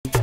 That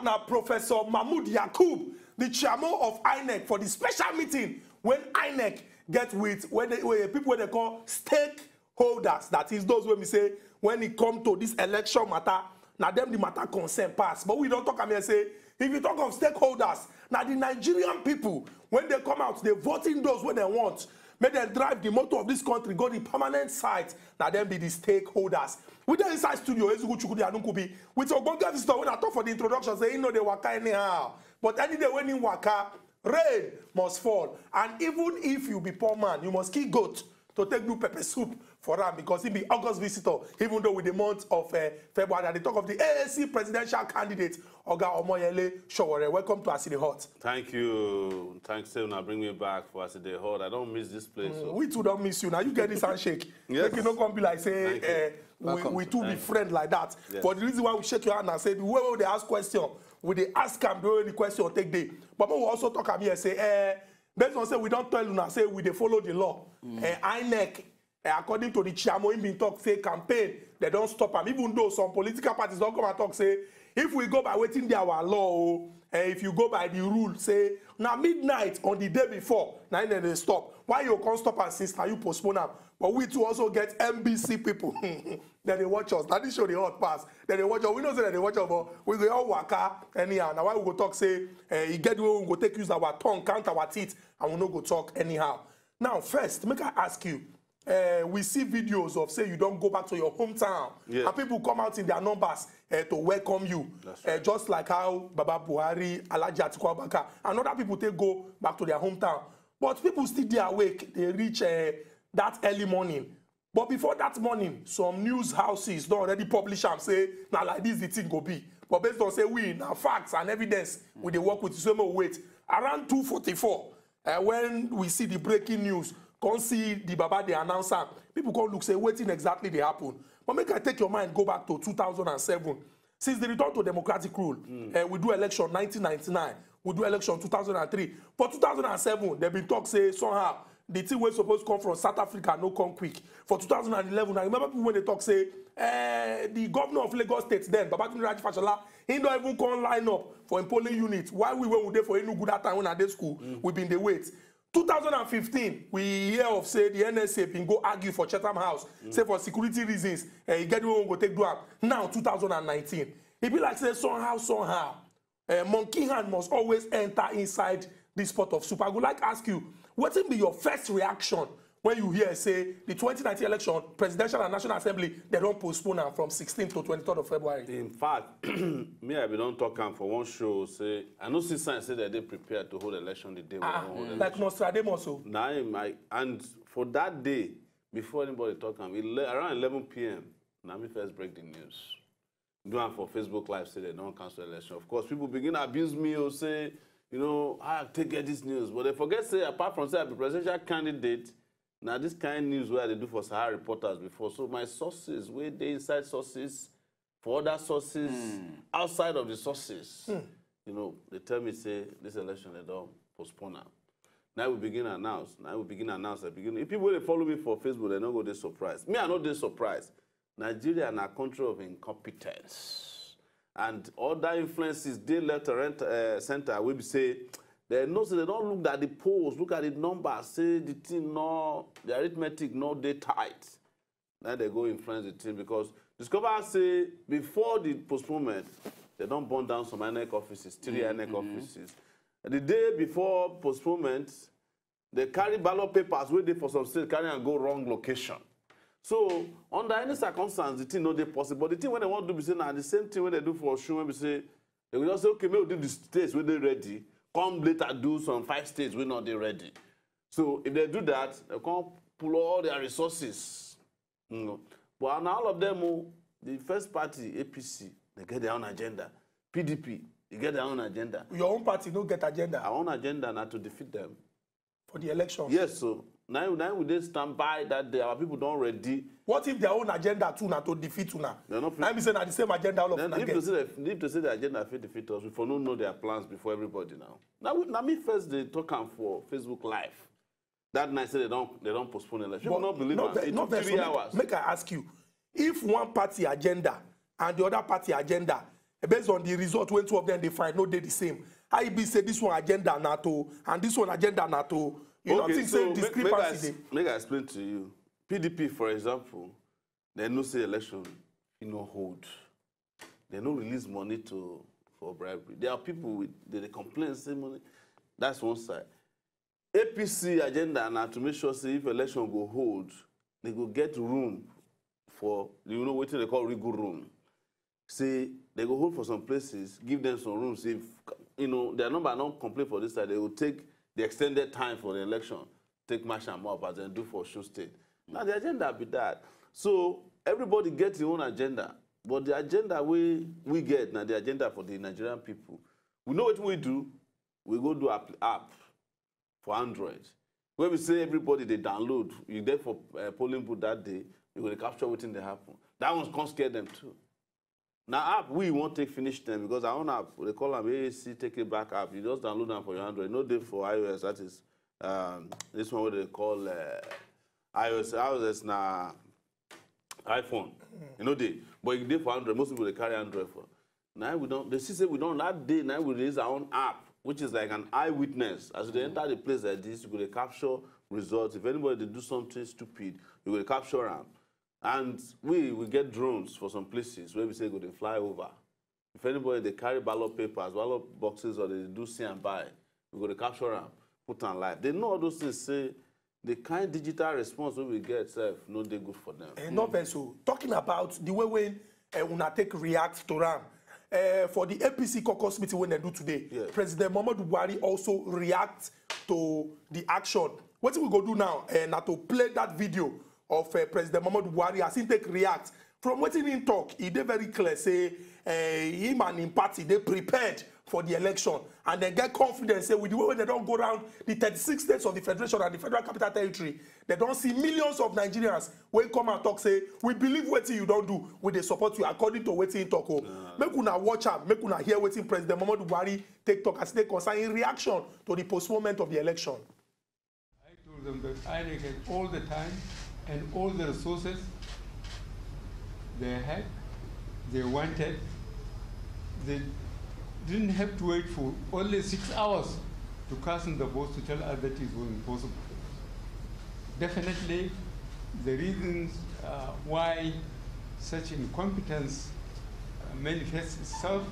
now Professor Mahmoud Yakub, the chairman of INEC, for the special meeting when INEC get with people where they call stakeholders. That is those when we say when it come to this election matter, now them the matter concern pass. But we don't talk and say if you talk of stakeholders, now the Nigerian people when they come out, they voting those when they want. May they drive the motor of this country, go the permanent site, now them be the stakeholders. With the inside studio, with Ogbonge visitor, when I talk for the introduction, say, you know, they waka anyhow. But any day when you waka, rain must fall. And even if you be poor man, you must kill goat to take new pepper soup for him because he be August visitor, even though with the month of February. And they talk of the AAC presidential candidate, Oga Omoyele Sowore. Welcome to Aside Hot. Thank you. Thanks, Sewuna. Bring me back for Aside Hot. I don't miss this place. So. We too don't miss you. Now you get this handshake. Yes. Make you not come be like, say, we two be friends like that. Yes. For the reason why we shake your hand and say, the way they ask question, we they ask them the way the question take day. But we also talk about here say, based on say we don't tell you now, say we they follow the law. INEC, according to the chairman, been talk say campaign, they don't stop them. Even though some political parties don't come and talk say, if we go by waiting there our law, if you go by the rule, say now midnight on the day before, now they stop. Why you can't stop and since now you postpone them? But we too also get NBC people. Then they watch us. Now this show the hot pass. Then they watch us. We know say that they watch us, but we go all waka anyhow. Now why we go talk say, you get the way we go take use our tongue, count our teeth, and we no go talk anyhow. Now first, make I ask you. We see videos of say you don't go back to your hometown, and people come out in their numbers to welcome you, right. Just like how Baba Buhari, Alhaji Atiku Abubakar, and other people they go back to their hometown. But people still there awake. They reach that early morning. But before that morning, some news houses don't already publish and say now like this the thing go be. But based on say we now facts and evidence, we they work with the same weight around 2:44 when we see the breaking news. Can't see the Baba, the announcer. People can't look, say, waiting exactly they happen. But make I take your mind, go back to 2007. Since the return to democratic rule, we do election 1999, we do election 2003. For 2007, they've been talk, say, somehow, the thing was supposed to come from South Africa, no come quick. For 2011, I remember people when they talk, say, the governor of Lagos State then, Babajide Raji Fashola, he don't even come line up for a polling unit. While we were there for a new good that time when I did school, we've been the wait. 2015, we hear of say the NSA been go argue for Chatham House, say for security reasons, you get the one go take do up. Now 2019, it be like say somehow, monkey hand must always enter inside this pot of soup. I would like to ask you, what will be your first reaction when you hear say the 2019 election, presidential and national assembly, they don't postpone them from 16th to 23rd of February? In fact, me I be don't talk for one show. Say I know see signs say that they prepared to hold election the day. Like Nostradamus. Now and for that day, before anybody talk, around 11 p.m. Now me first break the news. Do it for Facebook Live say they don't cancel election. Of course, people begin to abuse me or say, you know, I take get this news, but they forget say apart from say I be presidential candidate. Now, this kind of news where they do for Sahara reporters before. So my sources, where they inside sources, for other sources, outside of the sources, you know, they tell me, say, this election, they don't postpone now. Now we begin to announce. If people they follow me for Facebook, they don't go this surprised. Me, I know this surprised. Nigeria is a country of incompetence. And other influences, they left center, we say, they know so they don't look at the polls, look at the numbers, say the team no, the arithmetic no they tight. Then they go influence the team because Discover say before the postponement, they don't burn down some INEC offices, 3 INEC offices. And the day before postponement, they carry ballot papers waiting for some state, carry and go wrong location. So under any circumstance, the thing no they possible. But the thing when they want to do, be say, now the same thing when they do for Osun, when we say, they will just say, okay, maybe we'll do the states when they're ready. Come later do some 5 states we're not ready. So if they do that, they can't pull all their resources. But now all of them, the first party, APC, they get their own agenda. PDP, they get their own agenda. Your own party don't get agenda. Our own agenda not to defeat them. For the election. Yes, so Now we did stand by that day. Our people don't ready. What if their own agenda too now to defeat you now? I'm saying that the same agenda all of them. If to say the agenda fit defeat us, we for no know their plans before everybody now. Now me first they talk for Facebook Live. That night say they don't postpone election. People not believe it. It took 3 hours. Make I ask you, if one party agenda and the other party agenda, based on the result when two of them they find no they the same. How you be say this one agenda NATO and this one agenda NATO? You don't think so discrepancy? Make I explain to you. PDP, for example, they no say election, hold. They no release money for bribery. There are people with they complain say money. That's one side. APC agenda now to make sure say if election go hold, they go get room for what they call legal room. Say they go hold for some places, give them some rooms. If their number don't complain for this side, they will take the extended time for the election, take March and Moab as they do for Osun State. Now the agenda be that. So everybody gets their own agenda. But the agenda we get now, the agenda for the Nigerian people. We know what we do. We go do app for Android. When we say everybody they download, you there for polling booth that day, you will capture what's they happen. That one's can't scare them too. Now app we won't take finish them because our own app they call them AAC take it back app. You just download them for your Android. No day for iOS. That is this one what they call iOS. iOS now iPhone. They but you did for Android. Most people they carry Android for. Now we don't. They say we don't. That day now we release our own app, which is like an eyewitness. As they enter the place like this, you go to capture results. If anybody they do something stupid, you go to capture them. And we get drones for some places where we say go to fly over. If anybody they carry ballot papers, ballot boxes, or they do see and buy, we go to capture them, put on live. They know all those things. Say the kind digital response we get, no, they good for them. Not very so. Talking about the way when una take react to them. For the APC caucus meeting when they do today, yes. President Muhammadu Buhari also react to the action. What we go do now? Now to play that video of President Muhammadu Buhari as he take react. From what he talk, he did very clear, say him and his party, they prepared for the election and then get confidence, say with the way when they don't go around the 36 states of the Federation and the Federal Capital Territory, they don't see millions of Nigerians when come and talk, say, we believe what you don't do, we they support you according to what you talk. Make una watch am, make una hear what President Muhammadu Buhari take talk as they concern in reaction to the postponement of the election. I told them that I had all the time and all the resources they had, they wanted, they didn't have to wait for only 6 hours to cast in the votes to tell us that it was impossible. Definitely, the reasons why such incompetence manifests itself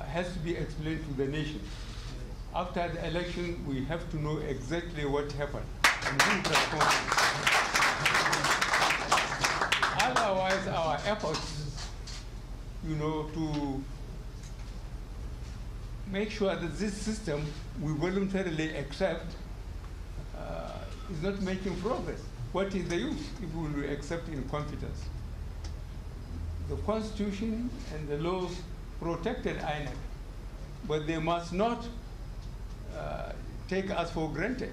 has to be explained to the nation. After the election, we have to know exactly what happened and who is responsible. Otherwise, our efforts, to make sure that this system we voluntarily accept is not making progress. What is the use if we will accept incompetence? The Constitution and the laws protected INEC, but they must not take us for granted.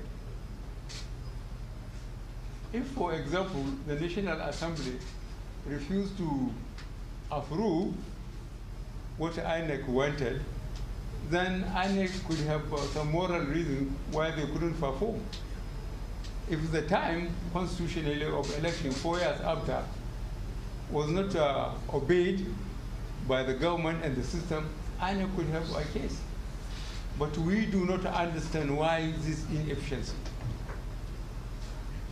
If, for example, the National Assembly refused to approve what INEC wanted, then INEC could have some moral reason why they couldn't perform. If the time constitutionally of election 4 years after was not obeyed by the government and the system, INEC could have a case. But we do not understand why this inefficiency.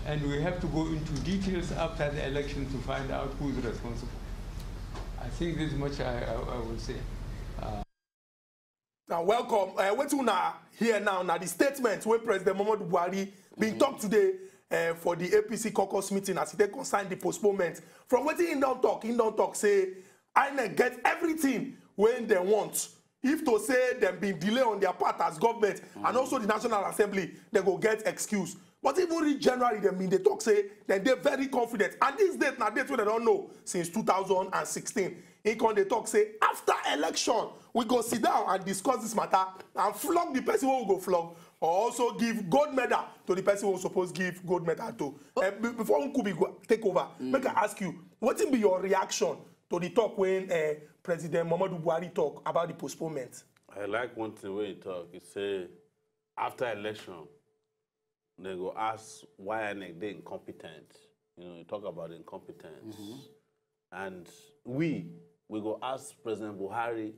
And we have to go into details after the election to find out who is responsible. I think this much I will say. Now, welcome. What you hear now, the statement where President Muhammadu Buhari being talked today for the APC caucus meeting as they concern the postponement. From what he don't talk, say, INEC get everything when they want. If to say them being delay on their part as government and also the National Assembly, they go get excuse. But even reach January, they talk say then they're very confident. And this date now date when they don't know since 2016. They talk say after election we go sit down and discuss this matter and flog the person who will go flog, or also give gold medal to the person who supposed give gold medal to. Before Nkubi take over, make I ask you, what will be your reaction to the talk when President Muhammadu Buhari talk about the postponement? I like one thing when he talk. He say after election, they go ask why they incompetent. You talk about incompetence. And we go ask President Buhari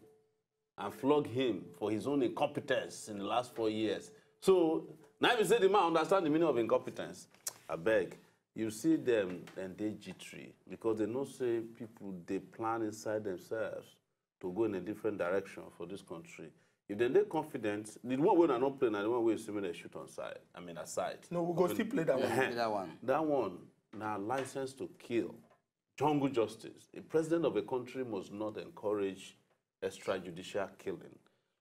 and flog him for his own incompetence in the last 4 years. So now you say the man understand the meaning of incompetence. I beg, you see them and they jittery because they know say people they plan inside themselves to go in a different direction for this country. If they're confident, the one way they're not playing and the one way assuming they shoot on side. I mean aside. No, we'll go still play that one. That one now license to kill. Jungle justice. A president of a country must not encourage extrajudicial killing.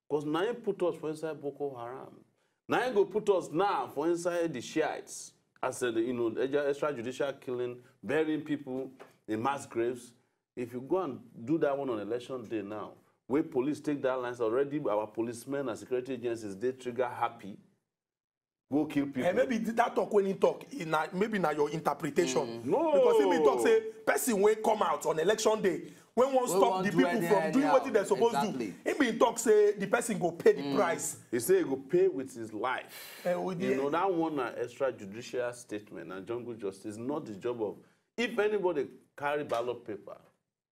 Because now you put us for inside Boko Haram. Now you go put us now for inside the Shiites. As a, extrajudicial killing, burying people in mass graves. If you go and do that one on election day now, where police take that lines already, our policemen and security agencies, they trigger happy. Go kill people. And maybe that talk when he talk, maybe now your interpretation. No. Because if he talk, say, person will come out on election day, when one stop the people from doing what they're supposed to do. If he talk, say, the person go pay the price. He say he go pay with his life. That one extrajudicial statement and jungle justice is not the job of, if anybody carry ballot paper,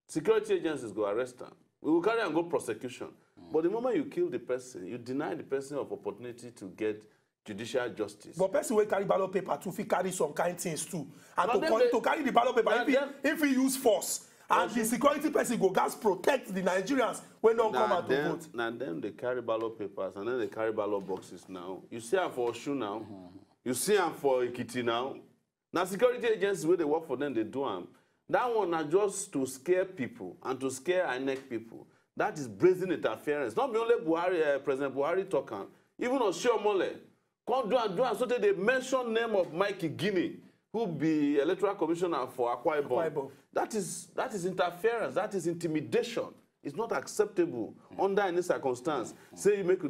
security agencies go arrest them. We will carry and go prosecution. But the moment you kill the person, you deny the person of opportunity to get judicial justice. But person will carry ballot paper too, if he carry some kind of things too. And to carry the ballot paper, if he use force, and the security person go gas protect the Nigerians when don't come out to vote. Now them they carry ballot papers and then they carry ballot boxes now. You see them for Oshu now. You see them for Ikiti now. Now security agencies where they work for them, they do them. That one are just to scare people and to scare INEC people. That is brazen interference. Not only Buhari, President Buhari talking, even Oshiomhole. Come do and so they mention name of Mikey Guinea, who be electoral commissioner for Akwa Ibom. That is interference. That is intimidation. It's not acceptable under any circumstance. Say you make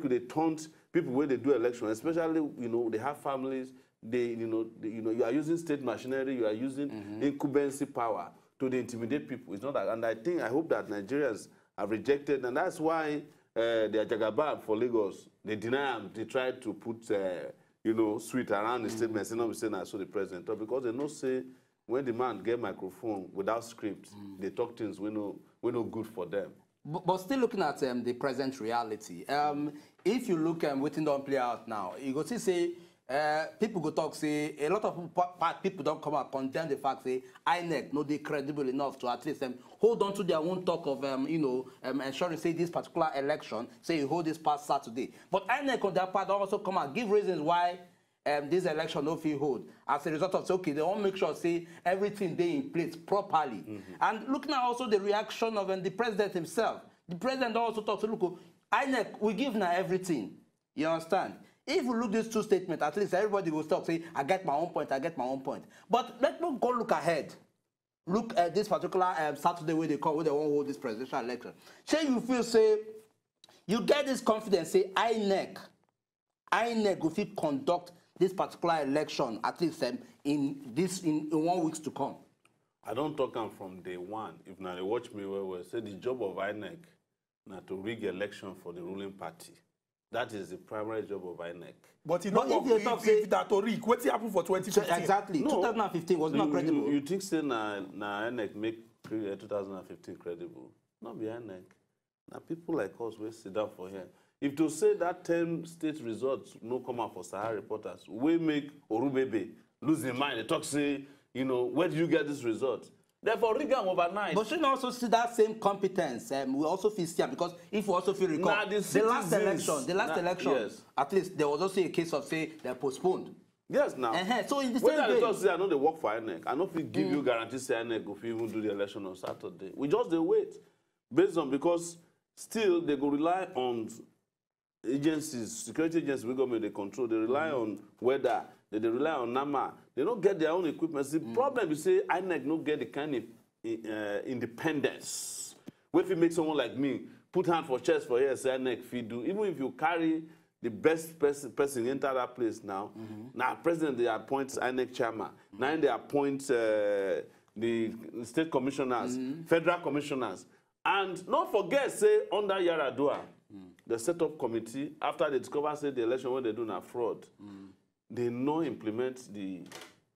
they taunt people when they do election, especially they have families. You are using state machinery. You are using incumbency power to intimidate people. It's not that, and I hope that Nigerians have rejected, and that's why the Ajagaba for Lagos, they deny them. They try to put sweet around the statement, saying I saw the president, because they know say when the man get microphone without script, they talk things we know good for them. But still looking at the present reality, if you look at waiting don't play out now, you go see say. People go talk say a lot of people don't come out condemn the fact say INEC no they credible enough to at least hold on to their own talk of ensuring say this particular election say you hold this past Saturday. But INEC on their part also come out give reasons why this election no feel hold as a result of say okay they want make sure say everything they in place properly. And looking at also the reaction of the president himself, the president also talks to look INEC we give now everything, you understand. If we look these two statements, at least everybody will stop saying, I get my own point, I get my own point. But let me go look ahead. Look at this particular Saturday where they want to hold this presidential election. Say you feel, say, you get this confidence, say, INEC will feel conduct this particular election, at least in 1 week to come. I don't talk them from day one. If now they watch me well, say the job of INEC now to rig election for the ruling party. That is the primary job of INEC. But you know if that to rig, what's happened for 2015? Exactly. No, 2015 was not credible. You think say na INEC make 2015 credible? Not be INEC. Now people like us will sit down for here. If to say that 10 state results no come out for Sahara reporters, we make Orubebe lose their mind. They talk say, where do you get this result? Therefore, rig them overnight. But shouldn't also see that same competence? We also feel still because if we also feel recall, the last election, yes. At least there was also a case of say they're postponed. Yes, now. So in the when same way, say I know they work for INEC, I know if we give you guarantee say INEC if you even do the election on Saturday. We just they wait based on because still they go rely on agencies, security agencies, we government, they control. They rely on weather. They rely on NAMA. They don't get their own equipment. The problem is, say, INEC don't get the kind of independence. If you make someone like me put hand for chest for here, say INEC feed do. Even if you carry the best person enter that place now, now president they appoint INEC chairman. Now they appoint the state commissioners, federal commissioners. And not forget, say, under Yaradua, the set-up committee, after they discover, say, the election, when they do a fraud, they no implement the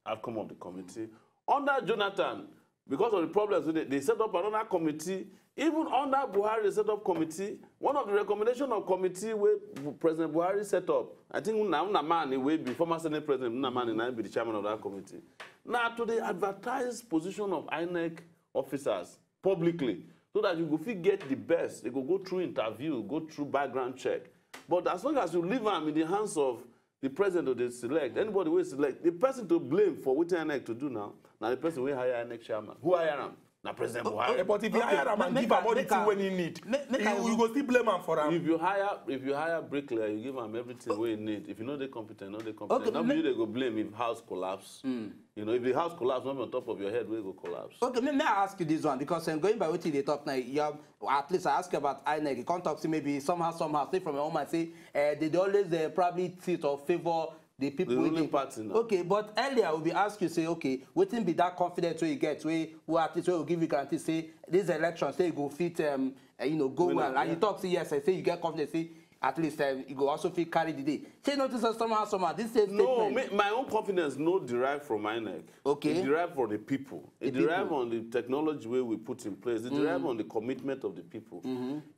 outcome of the committee. Under Jonathan, because of the problems, they set up another committee. Even under Buhari, they set up committee. One of the recommendations of committee where President Buhari set up, I think Unamani will be former Senate President Unamani will be the chairman of that committee. Now, to the advertised position of INEC officers publicly, so that you go get the best. They go through interview, go through background check. But as long as you leave them in the hands of the president or they select, anybody will select, the person to blame for what INEC to do now the person will hire INEC chairman. Who hire him? Now President Buhari. But if you hire him and give him all the thing when he need, you go still blame him for him. If you hire bricklayer, you give him everything where he need. If you know they competent, they competent. Okay, now they go blame if house collapse. You know, if the house collapse, not on top of your head, where go collapse. Okay, may I ask you this one? Because going by what they talk now, you have, at least I ask you about INEC. You can't talk to maybe somehow, say from your home and say they always probably sit or favor the people the ruling party now. Okay, but earlier we be asked you, say, okay, wouldn't be that confident where you get, who at least will give you guarantee, say, this election, say, you go fit, go well. And you talk, say, yes, I say, you get confidence, say, at least you go also feel carry the day. Say, notice somehow, this is no, my own confidence no derived from INEC. Okay. It derived from the people. It derived on the technology way we put in place. It derived on the commitment of the people.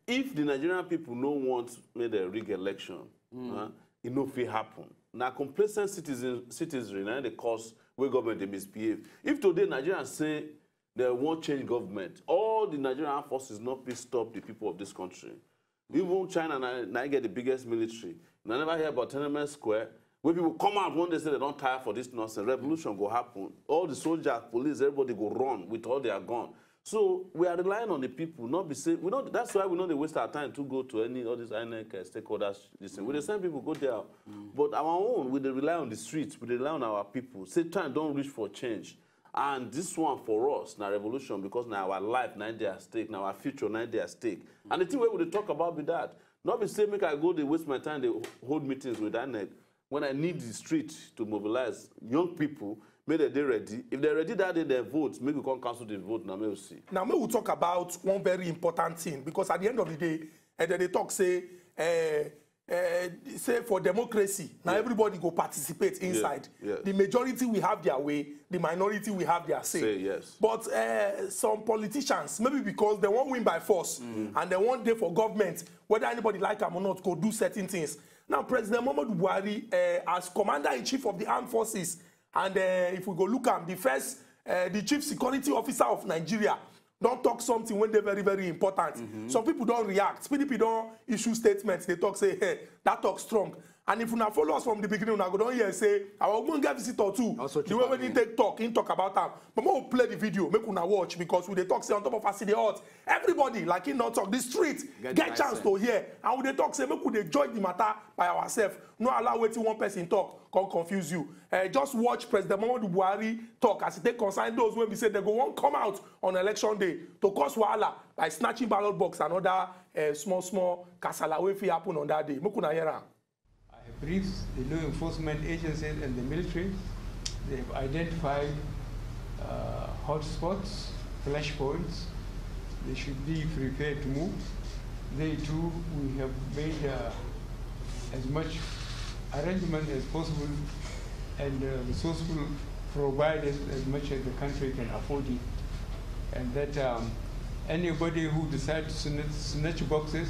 If the Nigerian people no want made a rig election, it no fit happen. Now, complacent citizenry, now the cause where government they misbehave. If today Nigerians say they won't change government, all the Nigerian forces not be stop the people of this country. Even China now get the biggest military. I never hear about Tiananmen Square, where people come out one day say they don't tire for this nonsense. Revolution go happen. All the soldiers, police, everybody go run with all their gun. So we are relying on the people, not be safe. That's why we don't waste our time to go to any all these INEC stakeholders. Listen, we the same people go there, but our own we rely on the streets. We rely on our people. Say time don't reach for change, and this one for us now revolution because now our life now they at stake, now our future now they at stake. And the thing where we talk about be that not be say make I go they waste my time they hold meetings with INEC when I need the street to mobilize young people. Make they ready. If they're ready that day, they vote. Make you come cancel the vote. Now, we'll see. Now, we will talk about one very important thing because at the end of the day, they talk say for democracy. Now everybody go participate inside. Yes. The majority will have their way. The minority will have their say. Yes. But some politicians, maybe because they won't win by force and they want day for government, whether anybody like them or not, go do certain things. Now, President Muhammadu Buhari, as Commander-in-Chief of the Armed Forces. And if we go look at the chief security officer of Nigeria, don't talk something when they're very, very important. Some people don't react. PDP don't issue statements. They talk, say, hey, that talk strong. And if you not follow us from the beginning, we go down here and say, I will go and get visitor too. The way when he talk about them. But we'll play the video, make una watch because we they talk say on top of us the hot. Everybody, like in not talk, the street, get chance to hear. And we they talk say, make we they judge the matter by ourselves. No allow waiting one person talk, can confuse you. Just watch President Muhammadu Buhari talk as they concern those when we say they go won't come out on election day to cause wahala by snatching ballot box and other small kasala wey fit happen on that day. Make una hear am. Briefs the law enforcement agencies and the military. They have identified hotspots, flashpoints. They should be prepared to move. They too, we have made as much arrangement as possible and resourceful provided as much as the country can afford it. And that anybody who decides to snatch boxes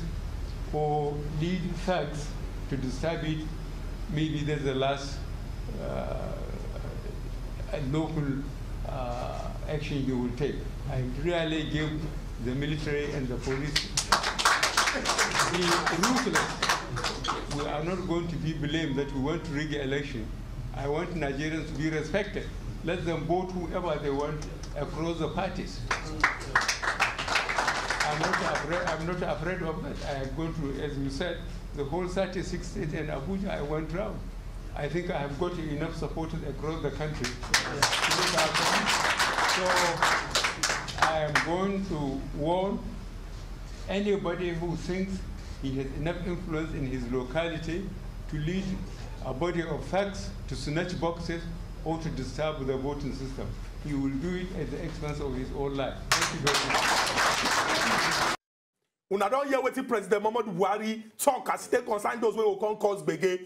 or lead thugs to disturb it, maybe there's a last local action you will take. I really give the military and the police be ruthless. We are not going to be blamed that we want to rig an election. I want Nigerians to be respected. Let them vote whoever they want across the parties. I'm not afraid of that. I have gone to, as you said, the whole 36 states and Abuja. I went round. I think I have got enough supporters across the country to look after me. So I am going to warn anybody who thinks he has enough influence in his locality to lead a body of facts, to snatch boxes, or to disturb the voting system. He will do it at the expense of his own life. Thank you very much. Una don't hear what President Muhammadu Buhari talk as they concern those who will come cause bege.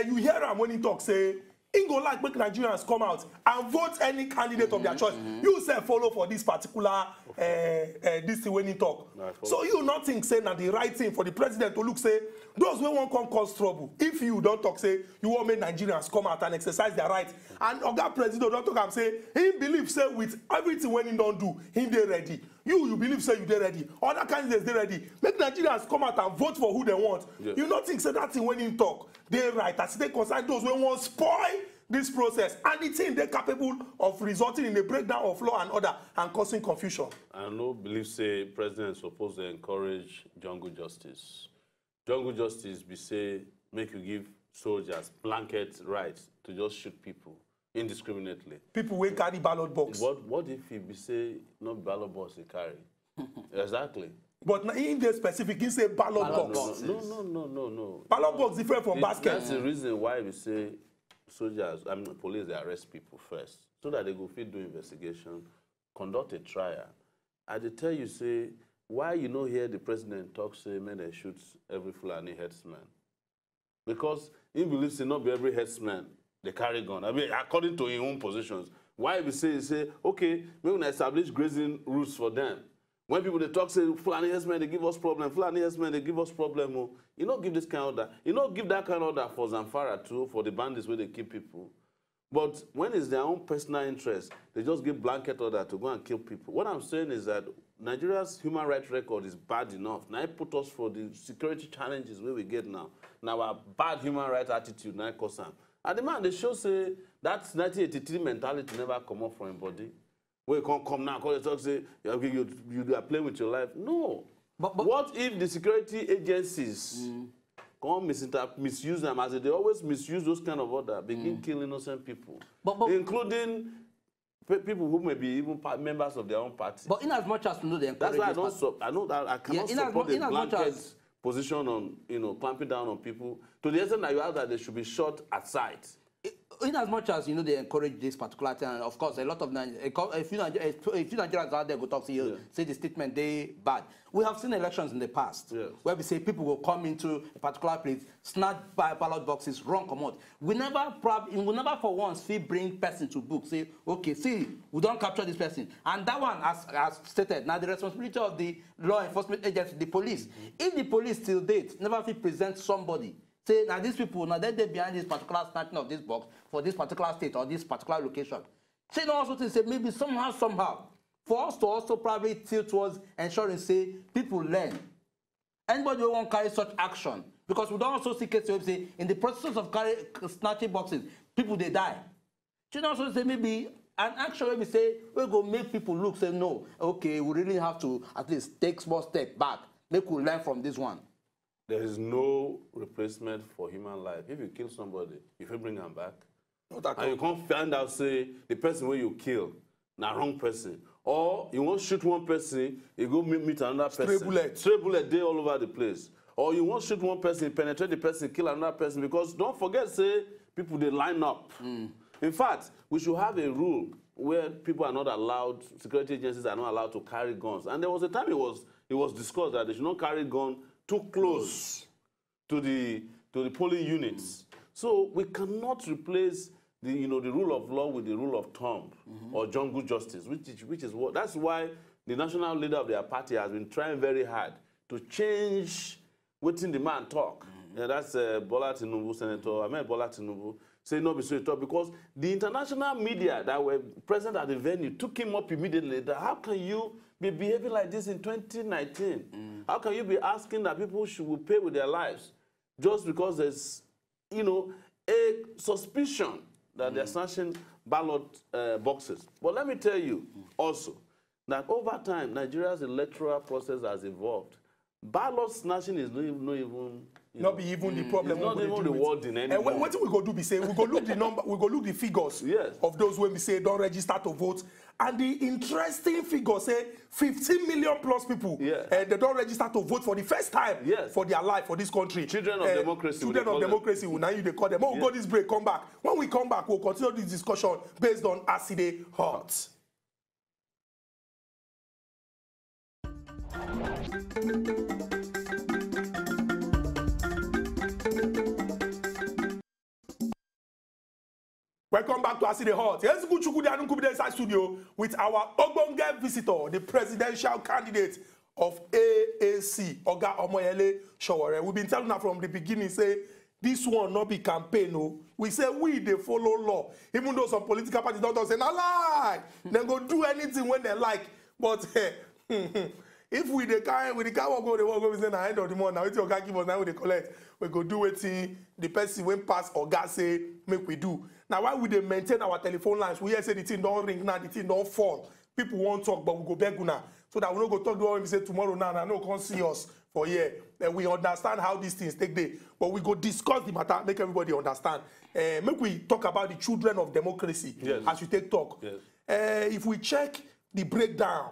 You hear him when he talk say, he go like make Nigerians come out and vote any candidate of their choice. You say follow for this particular this thing when he talk. So you not think say that the right thing for the president to look say those who won't come cause trouble. If you don't talk say you want make Nigerians come out and exercise their right. And Oga President don't talk and say he believes say with everything when he don't do, he they ready. You believe say you they ready. Other candidates they ready. Make Nigerians come out and vote for who they want. Yeah. You not think say that thing when he talk they right as they concern those who won't spoil this process and the thing they're capable of resulting in a breakdown of law and order and causing confusion. I don't believe say president is supposed to encourage jungle justice. Jungle justice be say make you give soldiers blanket rights to just shoot people indiscriminately. People will carry ballot box. What if he be say not ballot box he carry? Exactly. But in the specific, he say ballot box. No. Ballot box different from basket. That's the reason why we say soldiers, police, they arrest people first, so that they go fit do investigation, conduct a trial. I dey tell you, say, why you know hear the president talk, say, man, they shoot every Fulani headsman? Because he believes not be every headsman they carry gun. I mean, according to his own positions. Why we say, okay, we will establish grazing routes for them. When people they talk, say, Fulani headsmen, they give us problem. Fulani headsmen, they give us problem. Oh. You don't give this kind of order. You don't give that kind of order for Zamfara too, for the bandits where they keep people. But when it's their own personal interest, they just give blanket order to go and kill people. What I'm saying is that Nigeria's human rights record is bad enough. Now it put us for the security challenges where we get now. Now our bad human rights attitude now cause them. And the man, they show say that 1983 mentality never come up from anybody. Where you can't come now, because you talk, say, you are playing with your life. No. But what if the security agencies come misuse them, as they always misuse those kind of order, begin killing innocent people, including people who may be even members of their own party. But in as much as you know they encourage, that's why I know that I cannot support the blanket position on clamping down on people to the extent that you have that they should be shot at sight. In as much as they encourage this particular thing, and of course a lot of a few Nigerians out there go talk to you, say the statement they bad. We have seen elections in the past where we say people will come into a particular place, snatch ballot boxes, run come out. We never for once bring person to book, say, okay, see, we don't capture this person. And that one, as stated, now the responsibility of the law enforcement agency, the police. If the police till date never present somebody, say, now these people, now they're behind this particular snatching of this box for this particular state or this particular location. Say, no, also to say, maybe somehow, for us to also probably tilt towards ensuring, say, people learn. Anybody who won't carry such action, because we don't also see cases where say, in the process of snatching boxes, people, they die. Should also say, maybe an action where we say, we're going to make people look, say, no, okay, we really have to at least take small step back. Make we learn from this one. There is no replacement for human life. If you kill somebody, if you bring them back, and you can't find out, say, the person where you kill, na wrong person. Or you want to shoot one person, you go meet another person. Stray bullet there all over the place. Or you want to shoot one person, penetrate the person, kill another person. Because don't forget, say, people, they line up. In fact, we should have a rule where people are not allowed, security agencies are not allowed to carry guns. And there was a time it was discussed that they should not carry guns too close to the polling units. So we cannot replace the rule of law with the rule of thumb or jungle justice, which is what that's why the national leader of their party has been trying very hard to change what the man talk. Yeah, that's Bola Tinubu, Senator Ahmed Bola Tinubu, say no be so talk, because the international media that were present at the venue took him up immediately. That how can you be behaving like this in 2019? How can you be asking that people should pay with their lives just because there's, a suspicion that they're snatching ballot boxes? But let me tell you also that over time, Nigeria's electoral process has evolved. Ballot snatching is not even not be even the problem. It's not even rewarding anymore. And what we go do be say we go look the number, we go look the figures of those when we say don't register to vote, and the interesting figure say 15 million plus people they don't register to vote for the first time for their life for this country. Children of democracy. Children of democracy. Now you they call them. We'll go this break. Come back. When we come back, we'll continue this discussion based on Aside Hot. Welcome back to Aside Hot. Here's the inside studio with our Ogbonge visitor, the presidential candidate of AAC, Oga Omoyele Sowore. We've been telling her from the beginning, say, this one not be campaign, no. We say we they follow law. Even though some political parties don't say, nah lie. They go do anything when they like. But if we the kind we go, they won't go say na end of the month. Now it's Oga give us now we they collect. We go do it. The person went past Oga say make we do. Now why would they maintain our telephone lines? We hear say the thing don't ring now, the thing don't fall. People won't talk, but we go beg now. So that we don't go talk to them and say tomorrow now, no come see us for here. Then we understand how these things take day. But we go discuss the matter, make everybody understand. Make we talk about the children of democracy as you take talk. If we check the breakdown,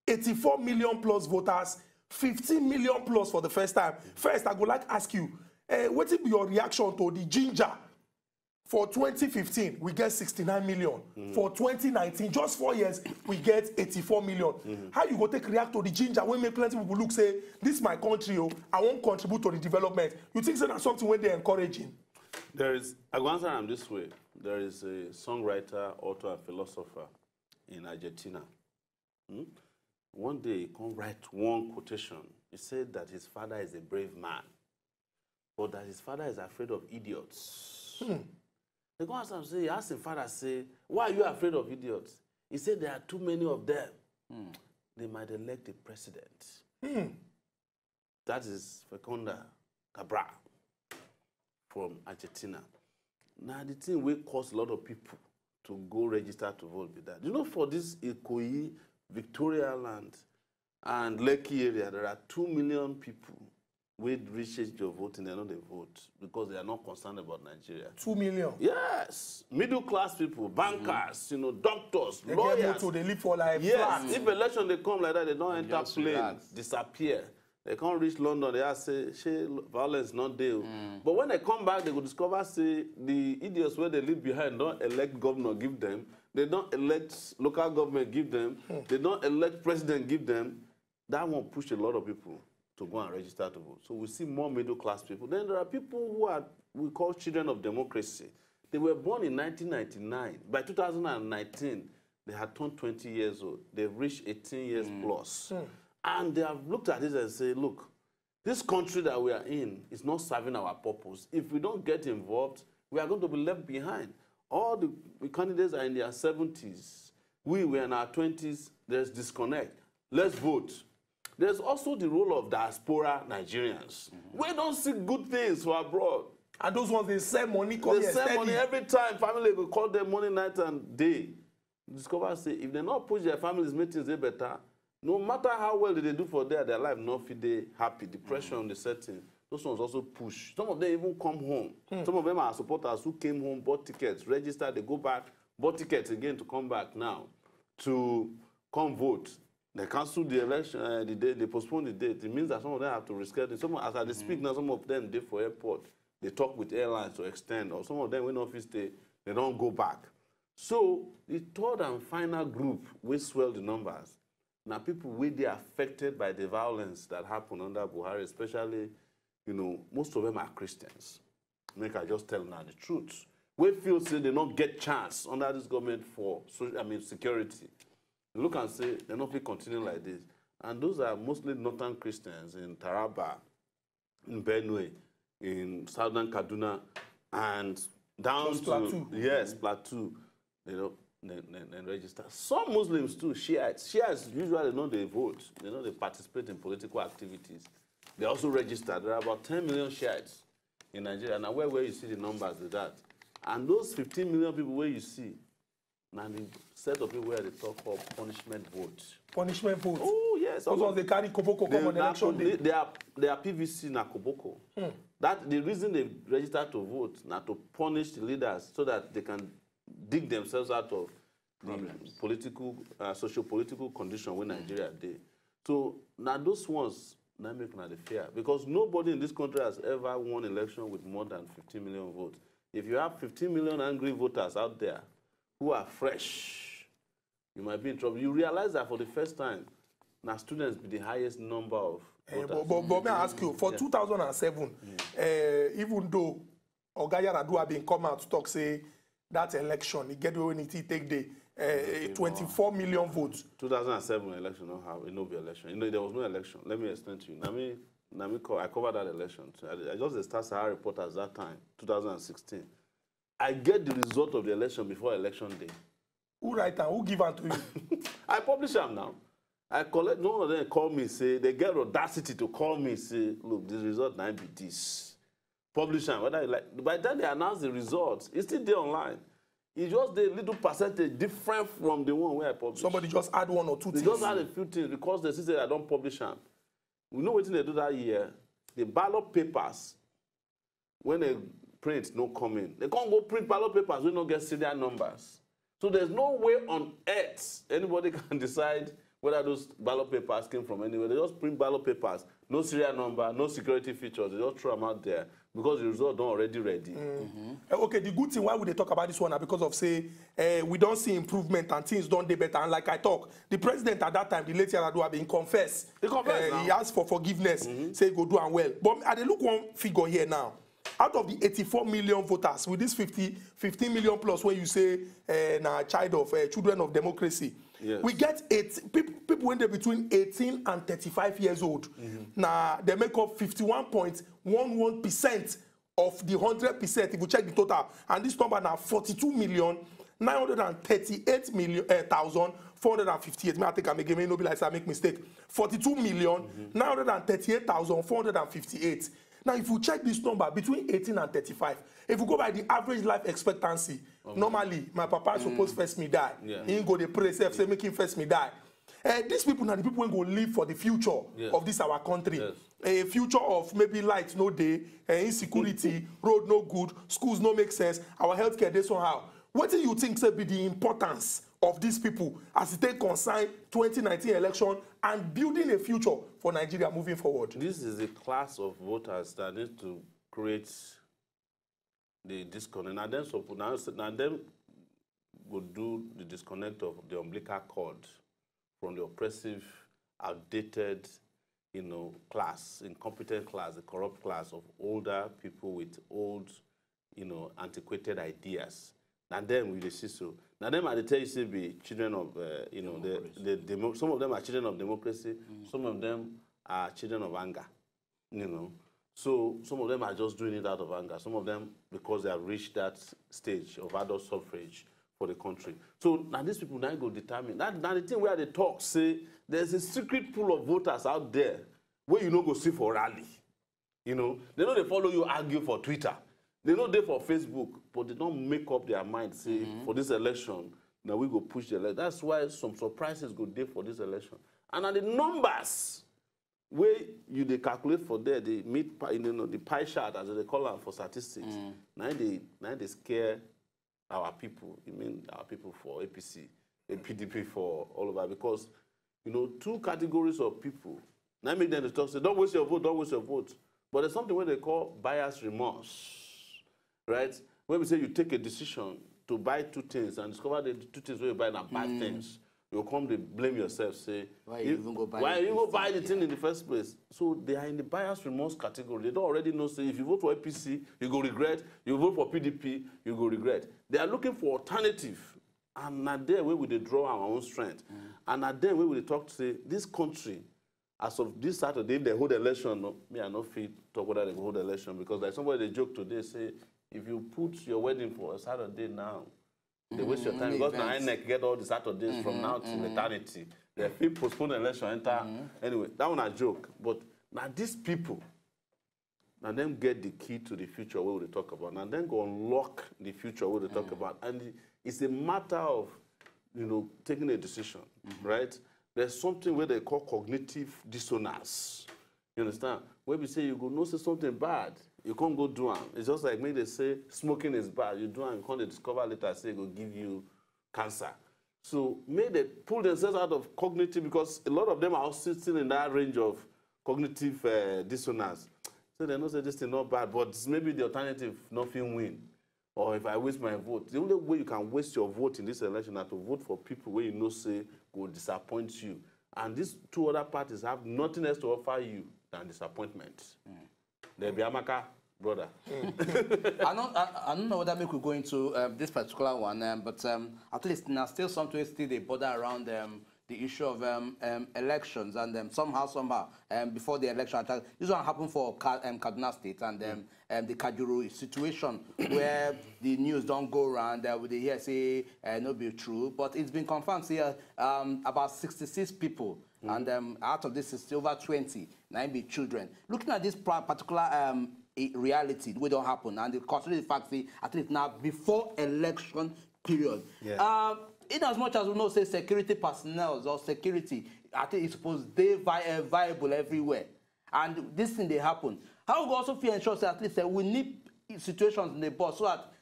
84 million plus voters, 15 million plus for the first time. First, I would like to ask you, what is your reaction to the ginger? For 2015, we get 69 million. For 2019, just 4 years, we get 84 million. How you go take react to the ginger when make plenty people look say, this is my country, I won't contribute to the development. You think that's something when they're encouraging? I will answer them this way. There is a songwriter, author, and philosopher in Argentina. One day, he can write one quotation. He said that his father is a brave man, but that his father is afraid of idiots. They go ask him, say, he asked his father, say, why are you afraid of idiots? He said there are too many of them. They might elect a president. That is Fecunda Cabral from Argentina. Now, the thing will cause a lot of people to go register to vote with that. You know, for this Ikoyi, Victoria Land, and Lekki area, there are 2 million people with reach age of voting, they know they vote because they are not concerned about Nigeria. 2 million? Yes. Middle class people, bankers, you know, doctors, they lawyers. They live for life. Yes. If election they come like that, they don't enter plane, disappear. They can't reach London, they say, violence not there. But when they come back, they will discover, say, the idiots where they leave behind don't elect governor, give them. They don't elect local government, give them. They don't elect president, give them. That won't push a lot of people to go and register to vote. So we see more middle class people. Then there are people who are, we call children of democracy. They were born in 1999. By 2019, they had turned 20 years old. They've reached 18 years plus. And they have looked at this and say, look, this country that we are in is not serving our purpose. If we don't get involved, we are going to be left behind. All the candidates are in their 70s. We were in our 20s. There's disconnect. Let's vote. There's also the role of diaspora Nigerians. We don't see good things for abroad. And those ones, they send money, they send money every time. Family will call them morning, night, and day. Discover, say, if they not push their families' meetings, they better. No matter how well they do for their life, not feel they happy, depression, the setting. Those ones also push. Some of them even come home. Some of them are supporters who came home, bought tickets, registered, they go back, bought tickets again to come back now to come vote. They cancel the election, the date, they postpone the date. It means that some of them have to reschedule. Some, as I speak now, some of them, they for airport, they talk with airlines to extend, or some of them, when office they don't go back. So the third and final group, we swell the numbers. Now people, they are affected by the violence that happened under Buhari, especially, you know, most of them are Christians. Make I just tell now the truth. We feel say they don't get chance under this government for, security. Look and say, they're not going to continue like this. And those are mostly northern Christians in Taraba, in Benue, in southern Kaduna, and down to Plateau. Yes, Plateau. They don't then register. Some Muslims too, Shiites. Shiites usually know they vote. They know they participate in political activities. They also register. There are about 10 million Shiites in Nigeria. Now where you see the numbers with that. And those 15 million people where you see, Now the set of people where they talk of punishment votes. Punishment votes? Oh, yes. Those ones they carry Koboko come on election day. They are PVC na Koboko. That the reason they register to vote now to punish the leaders so that they can dig themselves out of the political, socio-political condition where Nigeria did. So now those ones now make the fair because nobody in this country has ever won election with more than 15 million votes. If you have 15 million angry voters out there who are fresh, you might be in trouble. You realize that for the first time, now students be the highest number of voters. But may I ask you, for 2007, even though Oga Yar'Adua been come out to talk, say, that election, he get when it take the 24 million votes. 2007 election, no be election. You know, there was no election. Let me explain to you. I covered that election. I just start Sahara Reporters that time, 2016. I get the result of the election before election day. Who write and who give them to you? I publish them now. I collect, none of them call me, say, they get audacity to call me, say, look, the result might be this. Publish them, whether you like. By the time they announce the results, it's still there online. It's just a little percentage different from the one where I publish. Somebody just add one or two things. They just add a few things because they say I don't publish them. We know what they do that year. The ballot papers, when they print, no coming. They can't go print ballot papers, we don't get serial numbers. So there's no way on earth anybody can decide whether those ballot papers came from anywhere. They just print ballot papers, no serial number, no security features. They just throw them out there because the results don't already ready. Okay, the good thing, why would they talk about this one? Because of, say, we don't see improvement and things don't do better. And like I talk, the president at that time, the late Yar'Adua, been confessed. He asked for forgiveness, say go do and well. But I look one figure here now. Out of the 84 million voters, with this 15 million plus, when you say children of democracy, yes. We get people when they're between 18 and 35 years old. Now they make up 51.11% of the 100%. If you check the total, and this number now 42,938,458. May I think I make no be like I make mistake. 42,938,458. Now, if you check this number between 18 and 35, if you go by the average life expectancy, normally my papa is supposed first me die. He ain't go to pray, say make him first me die. These people are the people who go live for the future of this our country. A future of maybe light no day, insecurity, road no good, schools no make sense, our healthcare they somehow. What do you think say be the importance of these people as they concern 2019 election and building a future for Nigeria moving forward? This is a class of voters that need to create the disconnect. Now them would do the disconnect of the umbilical cord from the oppressive, outdated, class, incompetent class, the corrupt class of older people with old, antiquated ideas. And then we see so. Now them I tell you say be children of some of them are children of democracy, some of them are children of anger. So some of them are just doing it out of anger. Some of them because they have reached that stage of adult suffrage for the country. So now these people now go determine that now the thing where they talk say there's a secret pool of voters out there where you go see for rally. They know they follow you argue for Twitter. They know they for Facebook, but they don't make up their mind, say, for this election, now we go push the election. That's why some surprises go there for this election. And at the numbers, where they calculate for there, they meet, the pie chart, as they call them for statistics, now they scare our people. Our people for APC, PDP for all of that, because, two categories of people, now make them talk, say, don't waste your vote, don't waste your vote. But there's something where they call bias remorse. Right? When we say you take a decision to buy two things and discover the two things where you buy are bad things, you'll come to blame yourself, say, why you go buy the thing in the first place? So they are in the bias remorse category. They don't already know, say, if you vote for APC, you go regret. You vote for PDP, you go regret. They are looking for alternative. And not there where we they draw our own strength. And not there where we talk to say, this country, as of this Saturday, if they hold election, I not fit talk whether they hold election, because like somebody they joke today, say, if you put your wedding for a Saturday now, they waste your time because the INEC get all the Saturdays from now to eternity. They feel postpone the election, enter. Anyway, that one a joke. But now these people, now them get the key to the future where we talk about. Now then go unlock the future where we talk about. And it's a matter of taking a decision, right? There's something where they call cognitive dissonance. You understand? Where we say you go no say something bad, you can't go do it. It's just like maybe they say smoking is bad, you do it, you can't discover later say it will give you cancer. So maybe they pull themselves out of cognitive, because a lot of them are also still in that range of cognitive dissonance. So they know say this thing not bad, but maybe the alternative nothing win. Or if I waste my vote, the only way you can waste your vote in this election is to vote for people where you know say will disappoint you. And these two other parties have nothing else to offer you than disappointment. They'll be Amaka, brother. I don't know whether we could go into this particular one, but at least now still something still they bother around the issue of elections, and somehow, before the election, this one happened for Kaduna State and the Kajuru situation, where the news don't go around, they hear say no be true, but it's been confirmed here about 66 people, and out of this is over 20, 9 be children. Looking at this particular reality, we don't happen, and considering the fact that at least now before election period. Yeah. In as much as we know, say security personnel or security, I think it's supposed they viable everywhere, and this thing they happen. How we also feel ensure that at least we need situations in the board so that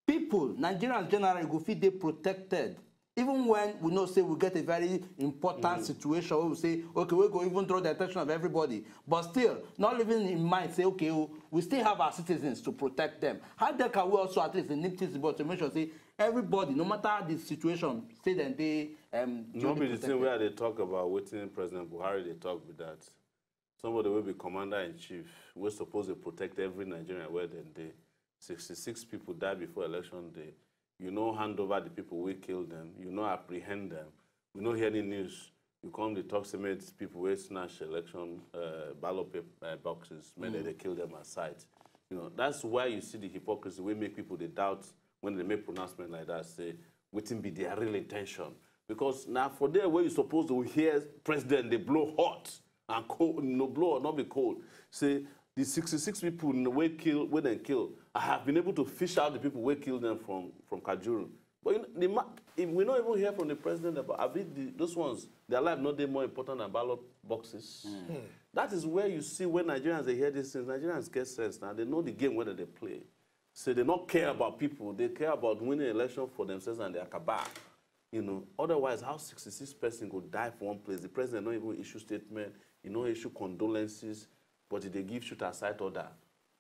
people, Nigerians generally, will feel they protected. Even when we know, say, we get a very important situation where we say, okay, we'll go even draw the attention of everybody, but still, not living in mind, say, okay, we still have our citizens to protect them. How then can we also at least nip this about to make sure, say, everybody, no matter the situation, say that they Nobody the thing where they talk about waiting President Buhari, they talk with that. Somebody will be commander-in-chief. We're supposed to protect every Nigerian where then they 66 people died before election day. You know, hand over the people we killed them. You know, apprehend them. We don't hear any news. You come to talk to me, people will snatch election ballot paper, boxes, maybe they kill them at sight. You know, that's why you see the hypocrisy. We make people they doubt when they make pronouncement like that, say, waiting be their real intention. Because now for there where you're supposed to hear president, they blow hot and cold, no blow or not be cold. Say, the 66 people in the way they kill, I have been able to fish out the people who killed them from Kajuru. But if we don't even hear from the president about those ones, their life not they more important than ballot boxes. That is where you see when Nigerians they hear these things, Nigerians get sense now. They know the game whether they play. So they don't care about people. They care about winning election for themselves and their cabal. You know, otherwise, how 66 person could die for one place? The president don't even issue statement. He don't issue condolences, but they give shoot-aside order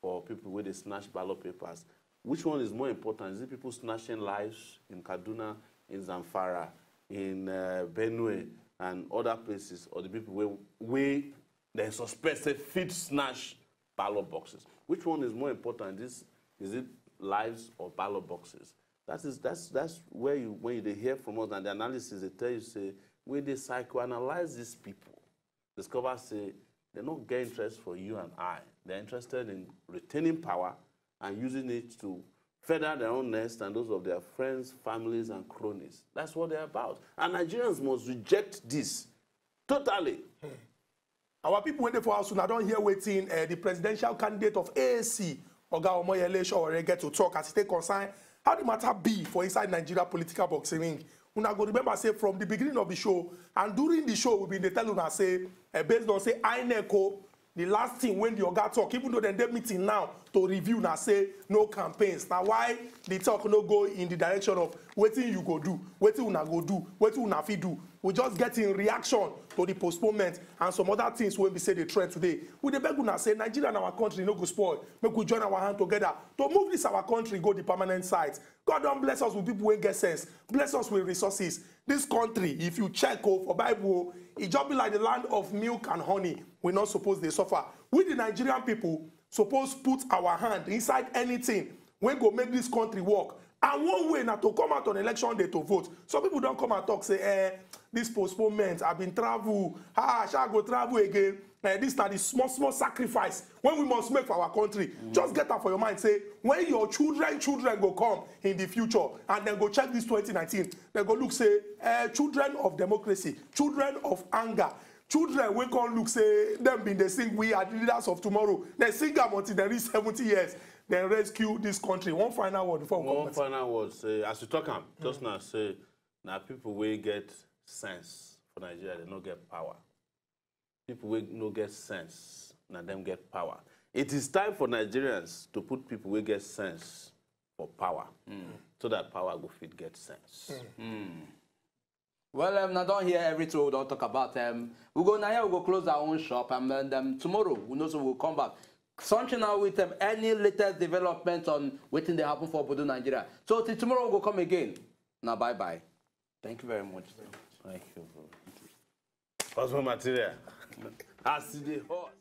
for people where they snatch ballot papers. Which one is more important? Is it people snatching lives in Kaduna, in Zamfara, in Benue, and other places, or the people where they suspect they fit snatch ballot boxes? Which one is more important? Is it lives or ballot boxes? That's where when they hear from us and the analysis, they tell you, say, when they psychoanalyze these people, discover, say, they don't get interest for you and I. They're interested in retaining power and using it to feather their own nest and those of their friends, families, and cronies. That's what they're about. And Nigerians must reject this totally. Our people went there for us, I don't hear waiting the presidential candidate of AAC, Oga Omoyele Sowore, get to talk as it concern how the matter be for inside Nigeria political boxing ring. Una go remember say from the beginning of the show and during the show we been tell una say based on say INECO, the last thing when the Oga talk, even though they're meeting now to review now say no campaigns. Now why the talk no go in the direction of waiting you go do, waiting una go do, waiting una fit do. We just get in reaction to the postponement and some other things when we say the trend today. We the beg una say Nigeria and our country no go spoil. Make we join our hand together to move this our country go the permanent site. God don't bless us with people who get sense. Bless us with resources. This country, if you check for Bible, it just be like the land of milk and honey. We're not supposed to suffer. We the Nigerian people supposed put our hand inside anything when go make this country work. And one way now to come out on election day to vote. Some people don't come and talk, say, this postponement, I've been travel, shall I go travel again? This is the small sacrifice when we must make for our country. Just get that for your mind. Say, when your children go come in the future and then go check this 2019, they go look, say, children of democracy, children of anger, children we can look, say, them being they sing, we are the leaders of tomorrow. They sing them until they reach 70 years. Then rescue this country. One final word before we come. One final word, say, as you talk, just now say, Now people will get sense for Nigeria, they don't get power. People will no get sense, now them get power. It is time for Nigerians to put people will get sense for power, so that power will fit get sense. Well, now don't hear everything we don't talk about. We go now here, we go close our own shop, and then tomorrow we know so we'll come back. Something now with any latest development on waiting to happen for Bodo Nigeria. So till tomorrow we'll come again. Now bye bye. Thank you very much. Thank you. What's my material? I see the horse.